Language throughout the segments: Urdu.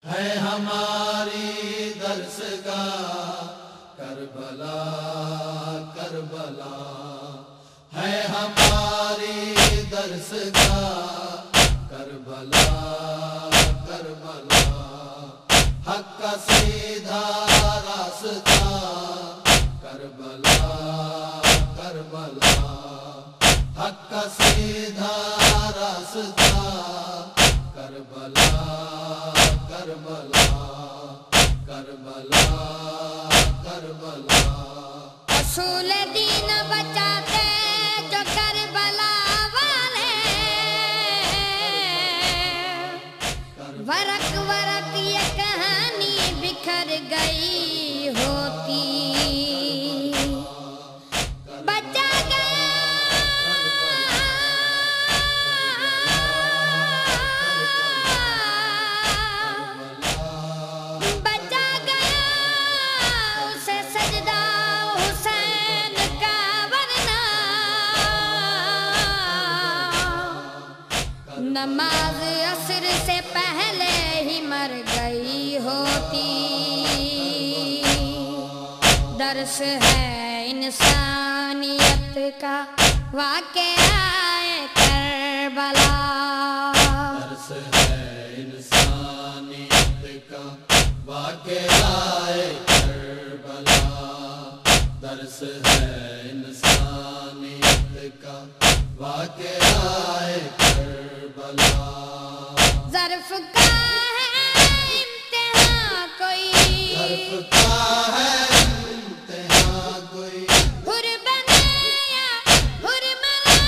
ہے ہماری درسگاہ کربلا کربلا، ہے ہماری درسگاہ کربلا کربلا، حق کا سیدھا راستہ کربلا کربلا، حق کا سیدھا راستہ کربلا کربلا کربلا کربلا۔ اصول دین بچاتے جو کربلا والے، ورق ورق یہ کہانی بکھر گئی ہوتی، بچا گیا بچا گیا اسے سجدہ حسین کا، ورنہ نماز عصر سے پہلے ہی مر گئی ہوتی۔ درس ہے انسانیت کا واقعہ کربلا، درس ہے انسانیت کا واقعہ کربلا، درس ہے انسانیت کا واقعہ کربلا۔ ظرف کا ہے امتحان کوئی، ظرف کا ہے امتحان کوئی، حر بنے یا حر ملا،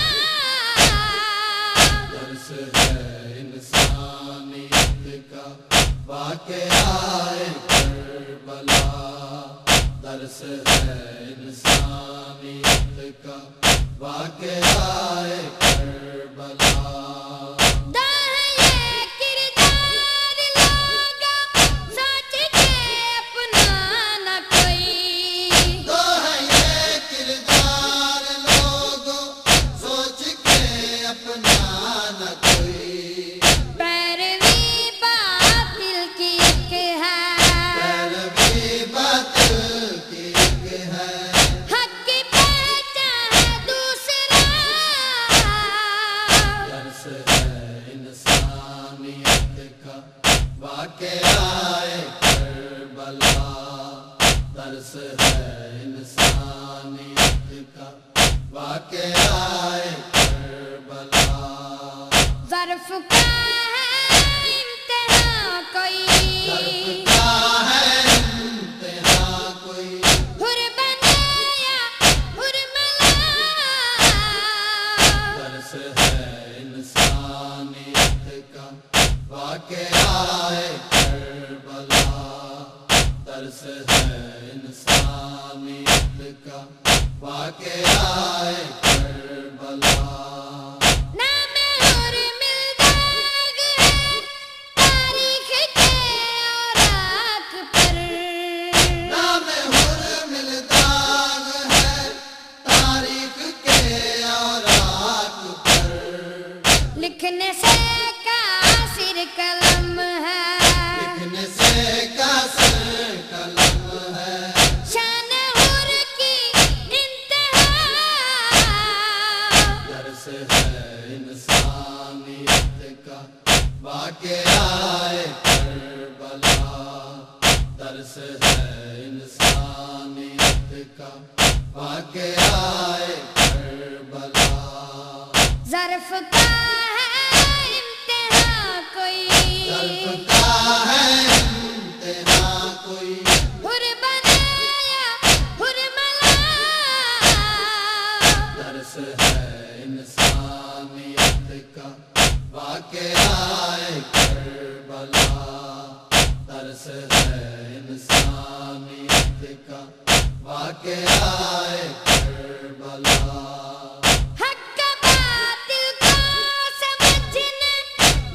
درس ہے انسانیت کا واقعہ کربلا، درس ہے انسانیت کا واقعہ کربلا۔ واقعہ کربلا، درس ہے انسانیت کا واقعہ کربلا۔ ظرف کا ہے امتحان کوئی، ظرف کا ہے امتحان کوئی، حر بنے یا حر ملا، درس ہے انسانیت کا واقعہ کربلا، درس ہے انسانیت کا واقعہ کربلا۔ نام حر ملداغ ہے تاریخ کے اوراق پر، نام حر ملداغ ہے تاریخ کے اوراق پر، لکھنے سے قاصر قلم ہے، لکھنے سے قاصر قلم ہے، شان حر کی انتہا، درس ہے انسانیت کا واقعہ کربلا، درس ہے انسانیت کا واقعہ کربلا۔ ظرف کا ہے امتحان کوئی، ظرف کا ہے امتحان کوئی، حر بنے یا حر ملا، درس ہے انسانیت کا واقعہ کربلا، درس ہے انسانیت کا واقعہ کربلا۔ حق باطل کو سمجھنے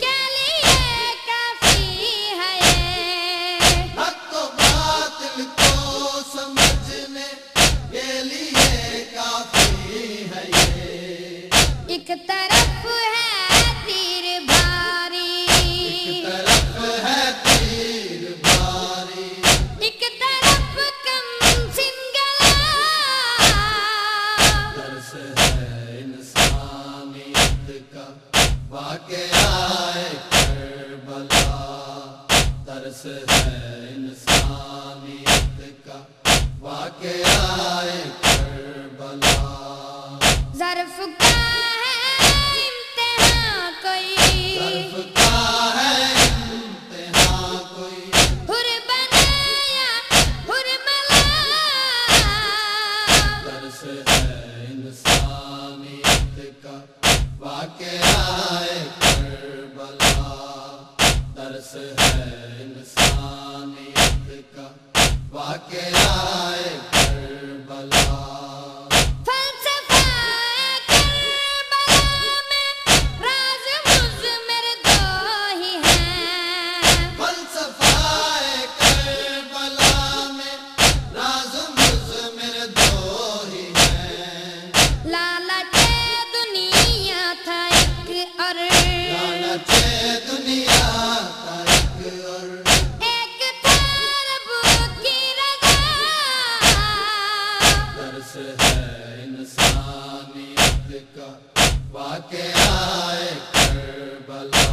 کے لیے کافی ہے یہ، حق و باطل کو سمجھنے کے لیے کافی ہے یہ، ایک طرف ہے تیر بھاری، ایک طرف ہے تیر درس ہے انسانیت کا واقعہ کربلا ظرف کا ہے امتحان کوئی ظرف کا ہے امتحان کوئی حر بنایا حر ملا درس ہے انسانیت کا واقعہ کربلا درس ہے انسانیت کا واقعہ کربلا درس ہے انسانیت کا واقعہ کربلا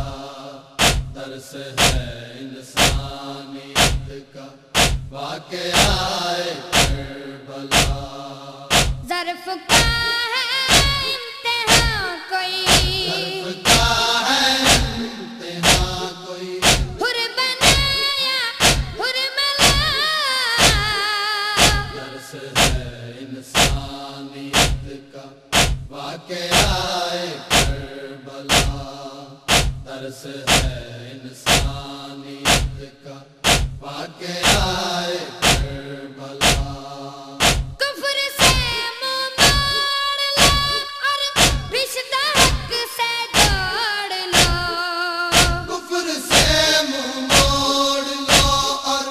درس ہے انسانیت کا واقعہ کربلا ظرف کا ہے امتحان کوئی ظرف کا ہے امتحان کوئی حر بنایا حر ملا درس ہے انسانیت کا واقعہ کربلا درس ہے انسانیت کا واقعہ کربلا کفر سے منہ موڑ لو اور رشتہ حق سے جوڑ لو کفر سے منہ موڑ لو اور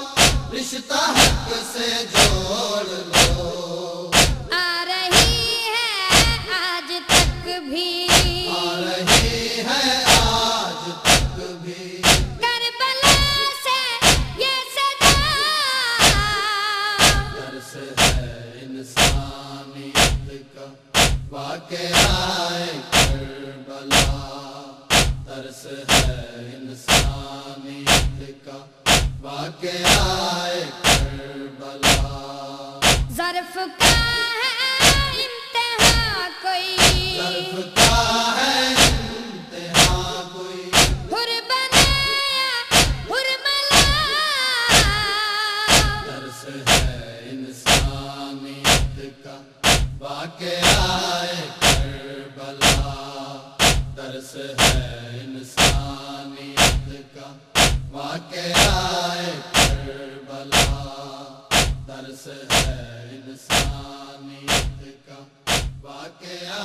رشتہ حق سے جوڑ لو آ رہی ہے آج تک بھی آ رہی ہے آج تک بھی کربلا سے یہ صدا درس ہے انسانیت کا واقعہ کربلا درس ہے انسانیت کا واقعہ کربلا ظرف کا ہے امتحان کوئی ظرف کا ہے امتحان کوئی حر بنایا حر ملا درس ہے انسانیت کا واقعہ کربلا درس ہے انسانیت کا واقعہ کربلا درس ہے انسانیت کا واقعہ